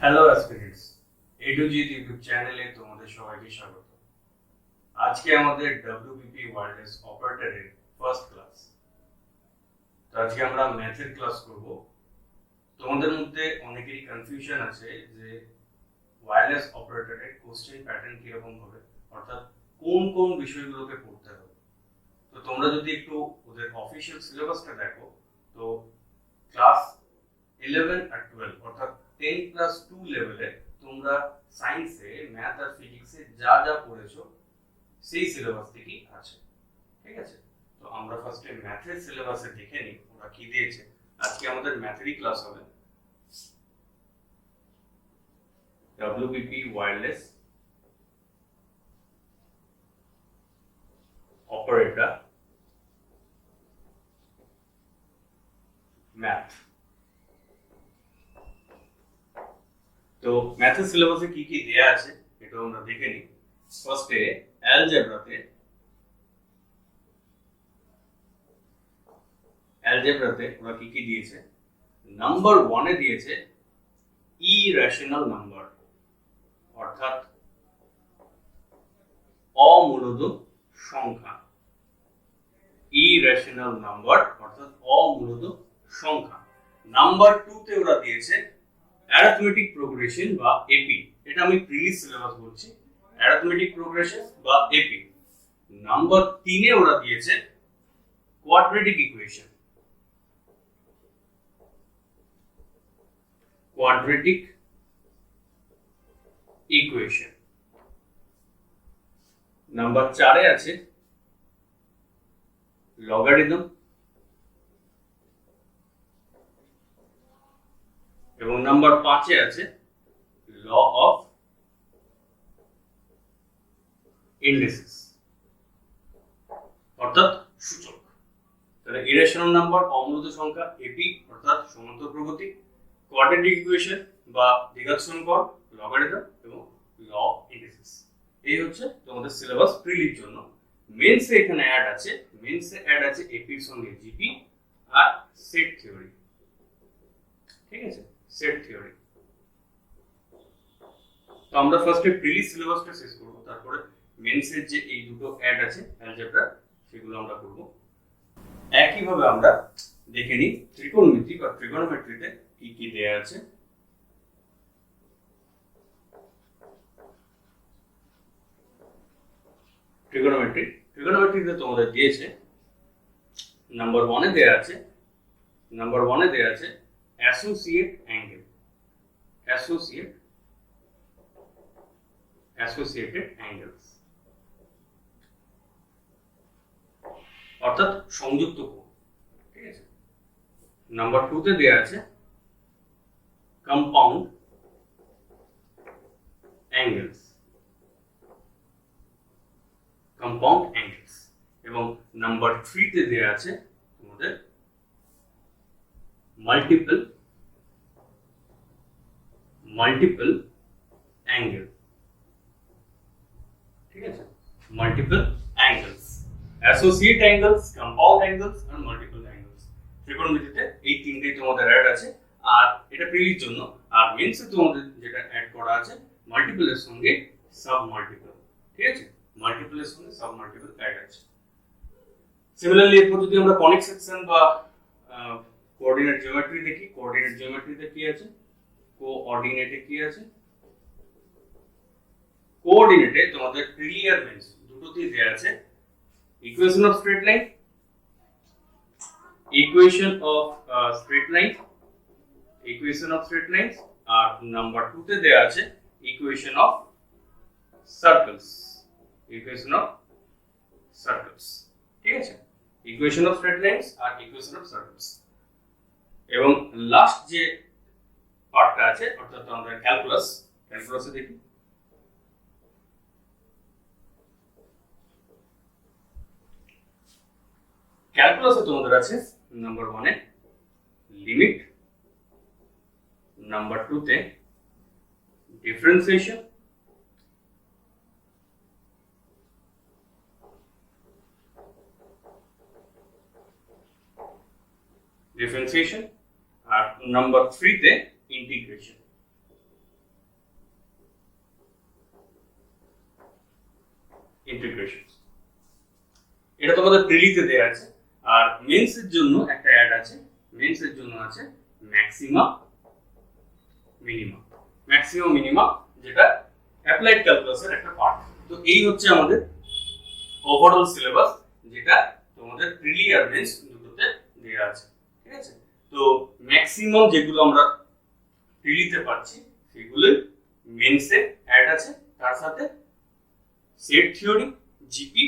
Hello aspirants, এ two জি YouTube চ্যানেলে তোমাদের সবাইকে স্বাগত। আজকে আমাদের ডব্লিউপিপি ওয়্যারলেস অপারেটরের ফার্স্ট ক্লাস। তো আজকে আমরা ম্যাথের ক্লাস করব। তোমাদের মধ্যে অনেকেরই কনফিউশন আছে যে ওয়্যারলেস অপারেটরের কোশ্চেন প্যাটার্ন কিরকম হবে, অর্থাৎ কোন কোন বিষয়গুলোকে পড়তে হবে। তো তোমরা যদি একটু ওদের অফিসিয়াল সিলেবাসটা দেখো, তো ক্লাস 11 আর 12 অর্থাৎ 10+2 লেভেলে তোমরা সায়েন্সে ম্যাথ আর ফিজিক্সে যা যা পড়েছো সেই সিলেবাস থেকেই আছে। ঠিক আছে, তো আমরা ফার্স্টে ম্যাথের সিলেবাসে দেখে নিই ওরা কি দিয়েছে। আজকে আমাদের ম্যাথেরই ক্লাস হবে। WPP wireless operator math. তো ম্যাথের সিলেবাসে কি কি দেয়া আছে এটা আমরা দেখে নিই। ফার্স্টে অ্যালজেব্রাতে ওরা কি কি দিয়েছে। নাম্বার 1 এ দিয়েছে ইরেশনাল নাম্বার, অর্থাৎ অমূলদ সংখ্যা। ইরেশনাল নাম্বার অর্থাৎ অমূলদ সংখ্যা। নাম্বার 2 তে ওরা দিয়েছে অ্যারিথমেটিক প্রোগ্রেশন বা এপি। এটা আমি প্রিভিয়াস সিলেবাস বলছি, অ্যারিথমেটিক প্রোগ্রেশন বা এপি। নাম্বার 3 এ ওরা দিয়েছে quadratic equation. Quadratic equation. Number 4 এ আছে লগারিদম এবং নাম্বার 5 এ আছে ল অফ ইন্ডিসেস অর্থাৎ সূচক। তাহলে ইরেশনাল নাম্বার, অমূলদ সংখ্যা, এপি অর্থাৎ সমান্তর প্রগতি, কোয়াড্রেটিক ইকুয়েশন বা দ্বিঘাত সমীকরণ, লগারিদম এবং ল অফ ইন্ডিসেস। এই হচ্ছে তোমাদের সিলেবাস প্রিলির জন্য। মেন্সে এখানে অ্যাড আছে এপির সঙ্গে জিপি আর সেট থিওরি। ঠিক আছে, সেট থিওরি। তো আমরা ফার্স্টে প্রিলি সিলেবাসটা শেষ করব, তারপরে মেন্সের যে এই দুটো অ্যাড আছে অ্যালজেব্রা সেগুলো আমরা করব। একইভাবে আমরা দেখে নিই ত্রিকোণমিতি বা ট্রিগোনোমেট্রিতে কি কি দেয়া আছে। ট্রিগোনোমেট্রিতে তোমাদের দিয়েছে নাম্বার 1 এ দেয়া আছে অ্যাসোসিয়েট অ্যাঙ্গেল, অ্যাসোসিয়েটেড অ্যাঙ্গেলস অর্থাৎ সংযুক্ত কোণ। ঠিক আছে। নাম্বার 2 তে দেয়া আছে কম্পাউন্ড অ্যাঙ্গেলস, এবং নাম্বার 3 তে দেয়া আছে তোমাদের মাল্টিপল অ্যাঙ্গেল। ঠিক আছে, multiple angles, associate angles, compound angles আর মাল্টিপল অ্যাঙ্গেলস। ত্রিকোণমিতিতে এই তিনটেই তোমাদের অ্যাড আছে, আর এটা প্রিলির জন্য। আর মেন্সে তোমাদের যেটা অ্যাড করা আছে মাল্টিপলের সঙ্গে সাব মাল্টিপল। ঠিক আছে, মাল্টিপলের সঙ্গে সাব মাল্টিপল অ্যাড আছে। সিমিলারলি এরপর যদি আমরা কনিক সেকশন বা কোঅর্ডিনেট জিওমেট্রি দেখি, কোঅর্ডিনেট জিওমেট্রিতে কি আছে, কোঅর্ডিনেটে কি আছে। কোঅর্ডিনেটে তোমাদের প্রিলি আর মেন্স দুটোতেই দেয়া আছে ইকুয়েশন অফ স্ট্রেট লাইন, আর নাম্বার 2 তে দেয়া আছে ইকুয়েশন অফ সার্কেলস, ঠিক আছে, ইকুয়েশন অফ স্ট্রেট লাইনস আর ইকুয়েশন অফ সার্কেলস। এবং লাস্ট যে পার্টটা আছে অর্থাৎ আমরা ক্যালকুলাসে দেখি। ক্যালকুলাসে তোমাদের আছে নাম্বার 1 এ লিমিট, নাম্বার 2 তে ডিফারেন্সিয়েশন, আর নাম্বার 3 তে ইন্টিগ্রেশন। ইন্টিগ্রেশন। এটা তোমাদের প্রিলিতে দেয়া আছে। আর মেন্স এর জন্য একটা অ্যাড আছে, মেন্স এর জন্য আছে ম্যাক্সিমা মিনিমা। ম্যাক্সিমাম মিনিমা যেটা অ্যাপ্লাইড ক্যালকুলাসের একটা পার্ট। তো এই হচ্ছে আমাদের ওভারঅল সিলেবাস, যেটা তোমাদের প্রিলি আর মেন্স দুটোতে দেয়া আছে। ঠিক আছে, তো ম্যাক্সিমাম যেগুলো আমরা প্রিলিতে পাচ্ছি সেগুলো মেন্সে অ্যাড আছে, তার সাথে সেট থিওরি, জিপি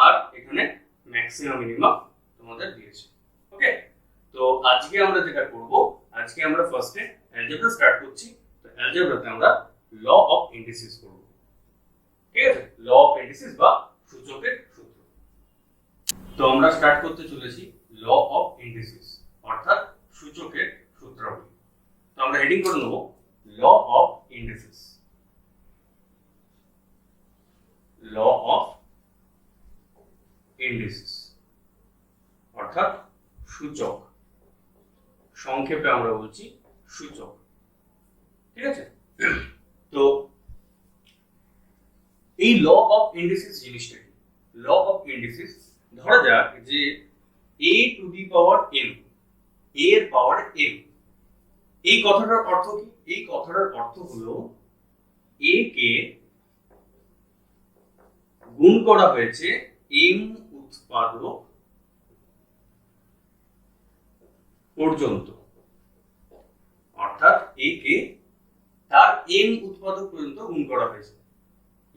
আর এখানে ম্যাক্সিমাম মিনিমা তোমাদের দিয়েছে। ওকে, তো আজকে আমরা যেটা করব, আজকে আমরা ফার্স্টে অ্যালজেব্রা স্টার্ট করছি। তো অ্যালজেব্রাতে আমরা ল অফ ইন্ডিসিস করব। ঠিক আছে, ল অফ ইন্ডিসিস বা সূচকের সূত্র। তো আমরা স্টার্ট করতে চলেছি ল অফ ইন্ডিসিস অর্থাৎ সূচকের সূত্রাবলী। তো আমরা হেডিং করে নেব law of indices. Law of indices অর্থাৎ সূচক, সংক্ষেপে আমরা বলছি সূচক। ঠিক আছে, তো এই ল অফ ইন্ডিসিস জিনিসটা কি? ল অফ ইন্ডিসিস, ধরা যাক যে a to the power m, a এর পাওয়ার m। এই কথাটার অর্থ কি? এই কথাটার অর্থ হলো a কে গুণ করা হয়েছে m উৎপাদক পর্যন্ত, অর্থাৎ a কে তার m উৎপাদক পর্যন্ত গুণ করা হয়েছে।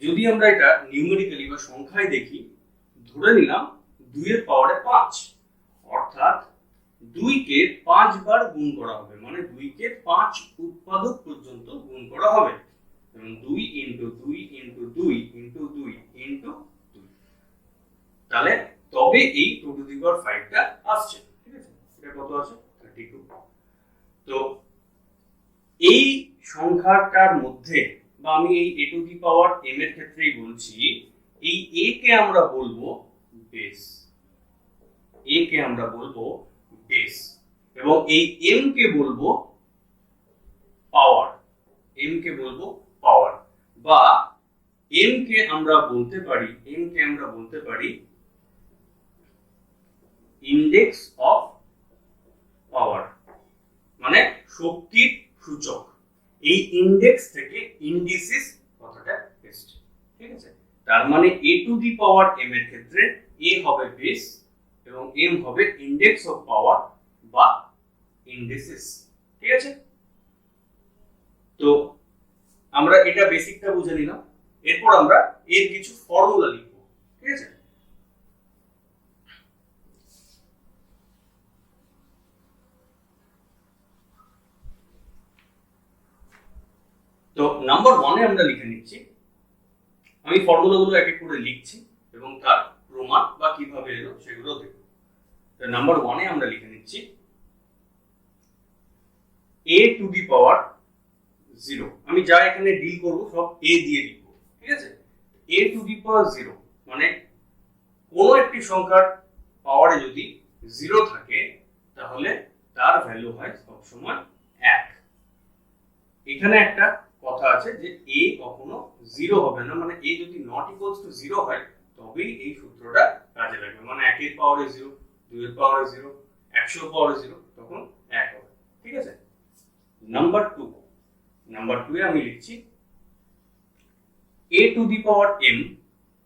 যদি আমরা এটা নিউমেরিক্যালি বা সংখ্যায় দেখি, ধরে নিলাম 2 এর পাওয়ারে 5, অর্থাৎ 2 কে 5 বার গুণ করা হবে, মানে 2 কে 5 উৎপাদক পর্যন্ত গুণ করা হবে। এবং 2 ইনটু 2 ইনটু 2 ইনটু 2 ইনটু 2, তাহলে তবে এই টু টু দি পাওয়ার 5 টা আসছে। ঠিক আছে, এটা কত আছে? 32। তো এই সংখ্যাটার মধ্যে, বা আমি এই a to the power m এর ক্ষেত্রেই বলছি, এই a কে আমরা বলবো বেস, a কে আমরা বলবো বেস, এবং এই m কে বলবো পাওয়ার, m কে বলবো পাওয়ার, বা m কে আমরা বলতে পারি ইন্ডেক্স অফ পাওয়ার, মানে শক্তির সূচক। এই ইন্ডেক্স থেকে ইন্ডিসিস কথাটা এসেছে। ঠিক আছে, তার মানে a to the power m এর ক্ষেত্রে a হবে বেস এবং m হবে ইন্ডেক্স অফ পাওয়ার বা ইন্ডিসিস। ঠিক আছে, তো আমরা এটা বেসিকটা বুঝে নিলাম। এরপর আমরা এর কিছু ফর্মুলা লিখব। ঠিক আছে, তো নাম্বার 1 এ আমরা লিখে নিচ্ছি। আমি ফর্মুলাগুলো এক এক করে লিখছি এবং তার প্রমাণ বা কিভাবে এলো সেগুলো দেখব। তো নাম্বার 1 এ আমরা লিখে নিচ্ছি a টু দি পাওয়ার 0। আমি যা এখানে ডিল করব সব a দিয়ে লিখব। ঠিক আছে, a টু দি পাওয়ার 0 মানে কোন একটি সংখ্যার পাওয়ারে যদি 0 থাকে তাহলে তার ভ্যালু হয় সব সময় 1। এখানে একটা কথা আছে যে a কখনো 0 হবে না, মানে a যদি নট ইকুয়ালস টু 0 হয় তবেই এই সূত্রটা কাজে লাগবে। মানে 1 এর পাওয়ারে 0, 2 এর পাওয়ারে 0, 100 এর পাওয়ারে 0, তখন 1 হবে। ঠিক আছে, নাম্বার 2 এ আমি লিখছি a to the power m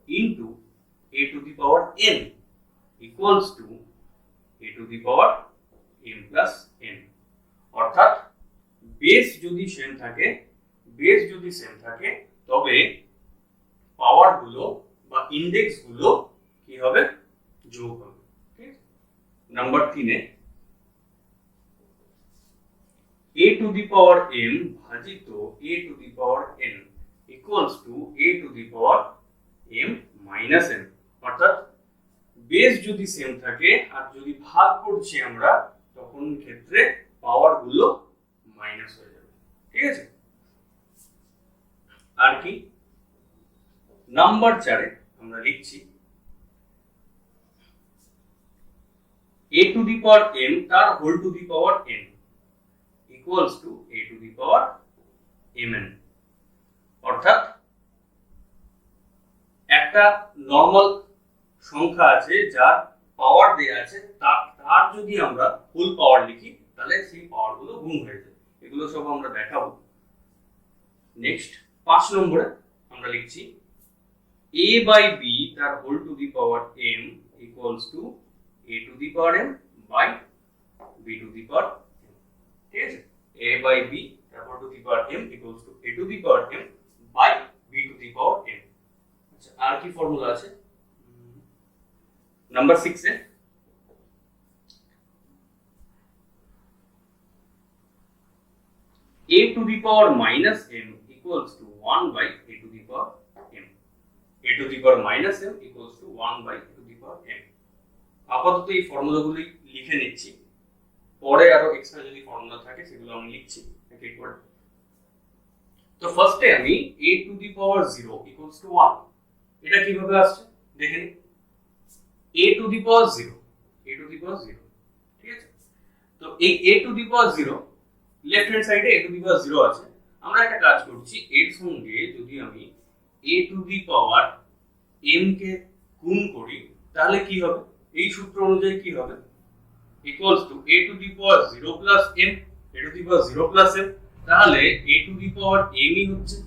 into a to the power n equals to a to the power m plus n। অর্থাৎ বেস যদি সেম থাকে তবে পাওয়ার গুলো বা ইন্ডেক্স গুলো কি হবে? যোগ হবে। ঠিক, number 3 A a to the power m ভাজিত a to the power n equals to a to the power m minus n। অর্থাৎ বেস যদি সেম থাকে আর যদি ভাগ করছি আমরা, তখন ক্ষেত্রে পাওয়ার গুলো মাইনাস হয়ে যাবে। ঠিক আছে, আর কি? নাম্বার 4 এ আমরা লিখছি a to the power m তার whole to the power n equals to a to the power mn। অর্থাৎ একটা নর্মাল সংখ্যা আছে যার পাওয়ার দেয়া আছে, তার যদি আমরা ফুল পাওয়ার লিখি তাহলে সেই পাওয়ার গুলো গুণ হয়ে যায়। এগুলো সব আমরা দেখাবো। নেক্সট 5 নম্বরে আমরা লিখছি a by b তার whole to the power m equals to a to the power m by b to the power m। ঠিক আছে, a by b তার whole to the power m equals to a to the power m by b to the power m। আচ্ছা, আর কি formula আছে number 6 এ? a to the power minus m equals to 1 by a to the power m. a to the power minus m equals to 1 by a to the power m. আপাতত এই ফর্মুলাগুলি লিখে নিচ্ছি, পরে আরো এক্সট্রা যদি formula থাকে সেগুলো আমি লিখছি এক এক করে। তো ফার্স্টে আমি a to the power 0 equals to 1, এটা কিভাবে আসছে দেখে নিই। a to the power 0, a to the power 0, ঠিক আছে। তো এই a to the power 0 left hand সাইডে a to the power 0 আছে। আমরা একটা কাজ করছি, এর সঙ্গে যদি আমি a to the power m কে গুণ করি তাহলে কি হবে, এই সূত্র অনুযায়ী কি হবে, equals to a to the power 0 plus m, a to the power 0 plus m, তাহলে a to the power m ই হচ্ছে।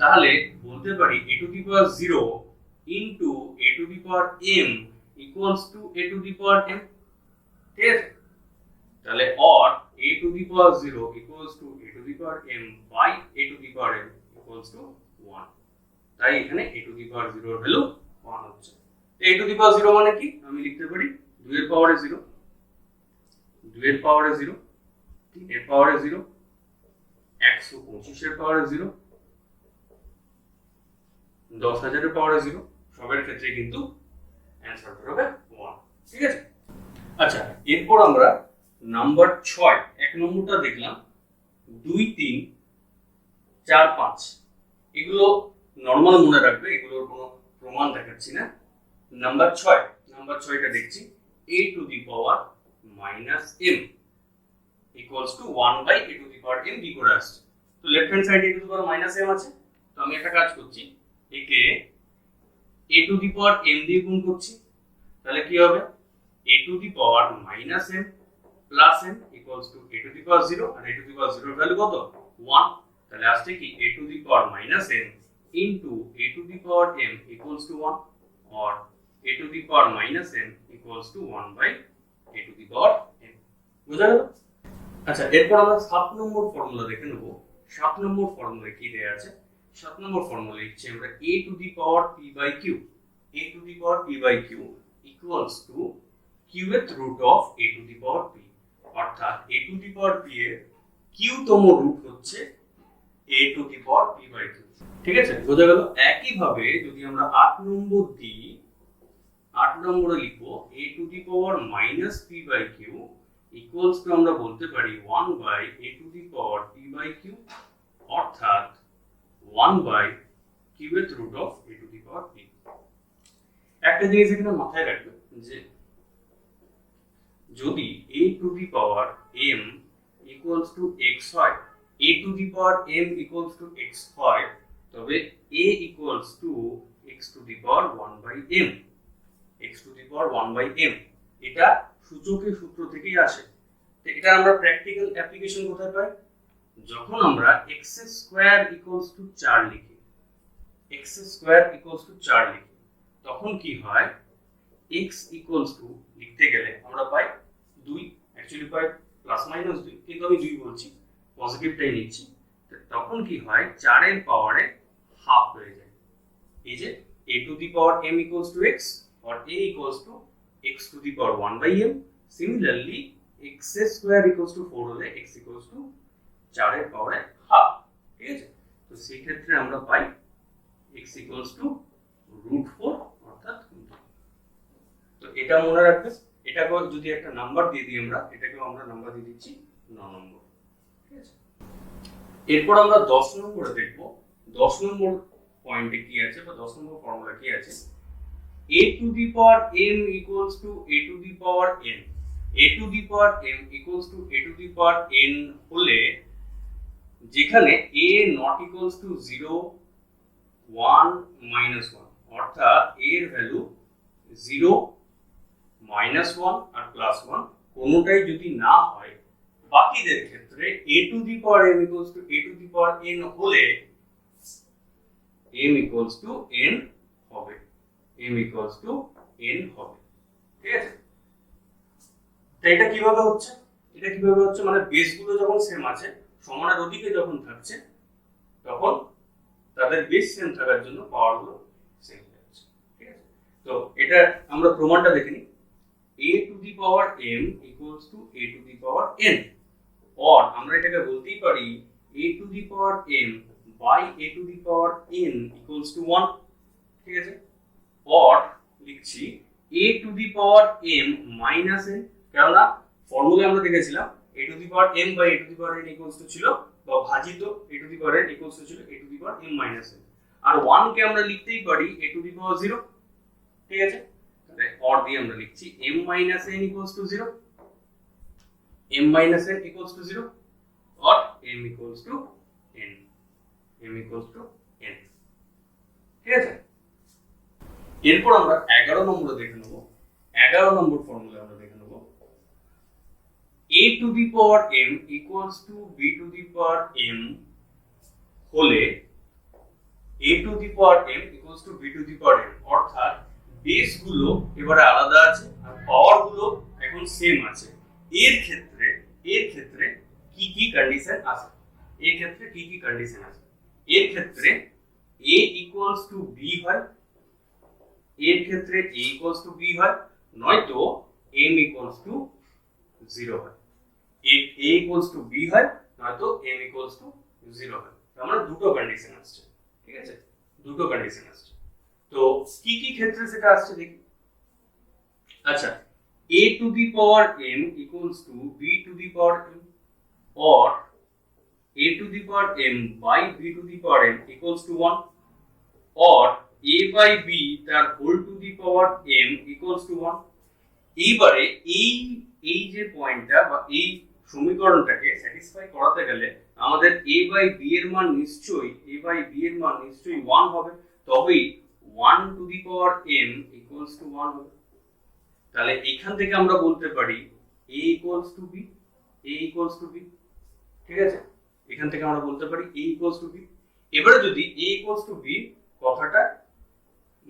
তাহলে বলতে পারি a to the power 0 into a to the power m equals to a to the power m। ঠিক আছে, তাহলে or a to the power 0 equals to a to the power m by a to the power m equals to 1। তাই এখানে a to the power 0 এর value 1 হচ্ছে। a to the power 0 মানে কি, আমি লিখতে পারি 2 এর পাওয়ারে 0, 2 এর পাওয়ারে 0, 3 এর পাওয়ারে 0, 125 এর পাওয়ারে 0, 10,000 এর পাওয়ারে 0, সবের ক্ষেত্রে কিন্তু অ্যানসার হবে 1। ঠিক আছে, আচ্ছা এরপর আমরা নাম্বার 6 এক নম্বরটা দেখলাম, 2 3 4 5, এগুলো নরমাল মনে রাখবে, এগুলোর কোনো প্রমাণ দেখাচ্ছি না। নাম্বার 6টা দেখছি a to the power minus m equals to 1 by a to the power m কি করে আসছে। তো লেফট হ্যান্ড সাইডে a to the power minus m আছে, তো আমি একটা কাজ করছি, একে a to the power m দিয়ে গুণ করছি, তাহলে কি হবে a to the power minus m plus m equals to a to the power 0, R a to the power 0 এর ভ্যালু কত 1, তাহলে আসছে কি a to the power minus m into a to the power m equals to 1 or a to the power minus m equals to 1 by a to the power m। বুঝা গেল? আচ্ছা এরপর আমরা 7 নম্বর ফর্মুলা দেখে নেব। 7 নম্বর ফর্মুলা কি দেয়া আছে? 7 নম্বর ফর্মুলা লিখছি আমরা a to the power p by q, a to the power p by q equals to qth root of a to the power p, অর্থাৎ a to the power p এর q তম root হচ্ছে a to the power p by q। ঠিক আছে, বোঝা গেল? একই ভাবে যদি আমরা 8 নম্বর দিই, 8 নম্বরে লিখবো a to the power minus p by q equals to আমরা বলতে পারি 1 by a to the power p by q, অর্থাৎ 1 by qth root of a to the power p। একটা জিনিস এখানে মাথায় রাখবে যে যদি a to the power m equals to x হয়, a to the power m equals to x হয়, তবে a equals to x to the power 1 by m, x to the power 1 by m, এটা সূচকের সূত্র থেকেই আসে। তো এটা আমরা প্র্যাকটিক্যাল অ্যাপ্লিকেশন কোথায় পাই, যখন আমরা x স্কয়ার ইকুয়ালস টু 4 লিখি, x স্কয়ার ইকুয়ালস টু 4 লিখি, তখন কি হয় x ইকুয়ালস টু লিখতে গেলে আমরা পাই 2, অ্যাকচুয়ালি পাই প্লাস মাইনাস 2, কিন্তু আমি 2 বলছি, পজিটিভটাই নিচ্ছি। তখন কি হয় 4 এর পাওয়ারে হাফ হয়ে যায়, এই যে a to the power m equals to x or a equals to x to the power 1 by m। Similarly x square equals to 4 হলে x equals to 4 এর পাওয়ারে হাফ। ঠিক আছে, তো সেই ক্ষেত্রে আমরা পাই x equals to √4 অর্থাৎ। তো এটা মনে রাখবে, এটাকে যদি একটা নাম্বার দিয়ে দিই আমরা, এটাকেও আমরা নাম্বার দিয়ে দিচ্ছি 9 নম্বর। ঠিক আছে, এরপর আমরা 10 নম্বরে দেখব 10 নম্বর পয়েন্টে কি আছে বা 10 নম্বর ফর্মুলা কি আছে। a to the power m equals to a to the power n, a to the power m equals to a to the power n হলে যেখানে a not equals to 0 1 minus 1, অর্থাৎ এর ভ্যালু 0, -1 আর +1 কোনোটাই যদি না হয়, বাকিদের ক্ষেত্রে a to the power m equals to a to the power n হলে m ইকুয়ালস টু n হবে, m ইকুয়ালস টু n হবে। ঠিক আছে, তো এটা কিভাবে হচ্ছে? এটা কিভাবে হচ্ছে মানে বেসগুলো যখন সেম আছে, সমানের ওদিকে যখন থাকছে, তখন তাদের বেস সেম থাকার জন্য পাওয়ারগুলো সেম হয়ে যাচ্ছে। ঠিক আছে, তো এটা আমরা প্রমাণটা দেখে নিই। a to the power m equals to a to the power n, or আমরা এটাকে বলতেই পারি a to the power m by a to the power n equals to 1। ঠিক আছে, অর লিখছি a to the power m minus n, কেননা formula আমরা দেখেছিলাম a to the power m by a to the power n equals to ছিল, বা ভাজিত a to the power n equals to ছিল a to the power m minus n, আর 1 কে আমরা লিখতেই পারি a টু দি পাওয়ার 0। ঠিক আছে, তাহলে অর দিয়ে আমরা লিখছি m minus n equals two 0, m minus n equals to 0 or m equals to n, m equals to n। ঠিক আছে, এরপর আমরা 11 নম্বরে দেখে নেব। 11 নম্বর ফর্মুলা আমরা দেখে নেব a to the power m equals to b to the power m হলে a to the power m equals to b to the power m, অর্থাৎ বেস গুলো এবারে আলাদা আছে আর পাওয়ার গুলো এখন সেম আছে। এর ক্ষেত্রে কি কি কন্ডিশন আছে? এর ক্ষেত্রে কি কি কন্ডিশন আছে? এর ক্ষেত্রে a ইকুয়ালস টু b হয়, এর ক্ষেত্রে a ইকুয়ালস টু b হয়, নয়তো m ইকুয়ালস টু 0 হয়। a ইকুয়ালস টু b হয়, নয়তো m ইকুয়ালস টু 0 হয়। আমরা দুটো কন্ডিশন আসছে। ঠিক আছে, দুটো কন্ডিশন আসছে। তো কি কি ক্ষেত্রে সেটা আসছে দেখি। আচ্ছা, a to the power m equals to b to the power m, or a to the power m by b to the power m equals to 1, or a by b তার whole to the power m equals to 1। এইবারে এই যে পয়েন্টটা বা এই সমীকরণটাকে satisfy করাতে গেলে আমাদের a by b এর মান নিশ্চয়ই 1 হবে, তবেই 1 to the power m equals to 1 হবে। তাহলে এখান থেকে আমরা বলতে পারি a equals to b, a equals to b। ঠিক আছে, এখান থেকে আমরা বলতে পারি a equals to b। এবারে যদি a equals to b কথাটা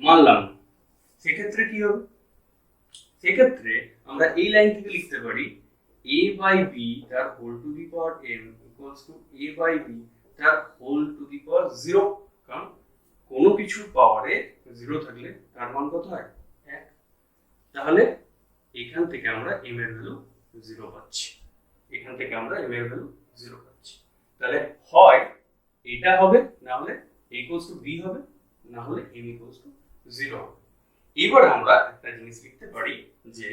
মানলাম, সেক্ষেত্রে কি হবে? সেক্ষেত্রে আমরা এই লাইন থেকে লিখতে পারি a by b তার whole to the power m equals to a by b তার whole to the power 0, কারণ কোনো কিছু পাওয়ারে 0 থাকলে তার মান কত হয়? 1। তাহলে এখান থেকে আমরা m এর ভ্যালু 0 পাচ্ছি, এখান থেকে আমরা m এর ভ্যালু 0 পাচ্ছি। তাহলে হয় এটা হবে, না হলে a equals to b হবে, না হলে m equals to 0 হবে। এবার আমরা একটা জিনিস লিখতে পারি যে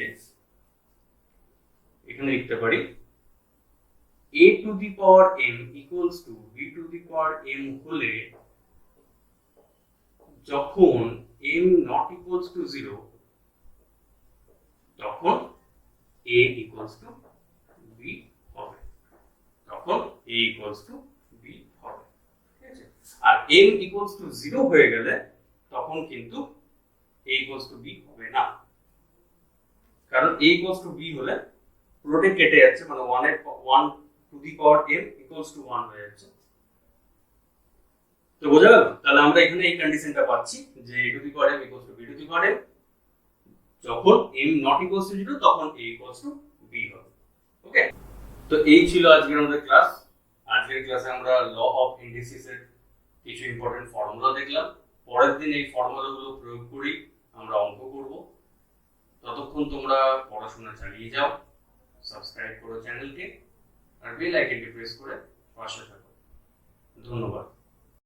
এখানে লিখতে পারি a to the power m equals to b to the power m হলে যখন m not equals to 0 তখন a equals to b হবে, তখন a equals to b হবে। ঠিক আছে, আর m equals to 0 হয়ে গেলে তখন কিন্তু a equals to b হবে না, কারণ a equals to b হলে পুরোটাই কেটে যাচ্ছে, মানে 1 to the power m equals to 1 হয়ে যাচ্ছে। তো বোঝা গেল? তাহলে আমরা এখানে এই কন্ডিশনটা পাচ্ছি যে a to the power m equals to b to the power m, যখন m not equals to 0 তখন a equals to b হবে। ওকে, তো এই ছিল আজকের আমাদের ক্লাস। আজকের ক্লাসে আমরা ল অফ ইন্ডিসিস এর কিছু ইম্পর্টেন্ট ফর্মুলা দেখলাম। পরের দিন এই ফর্মুলাগুলো প্রয়োগ করি আমরা অঙ্ক করব। ততক্ষণ তোমরা পড়াশোনা চালিয়ে যাও, সাবস্ক্রাইব করো চ্যানেলকে, আর বেল আইকনটি প্রেস করে পাশে থাকো। ধন্যবাদ।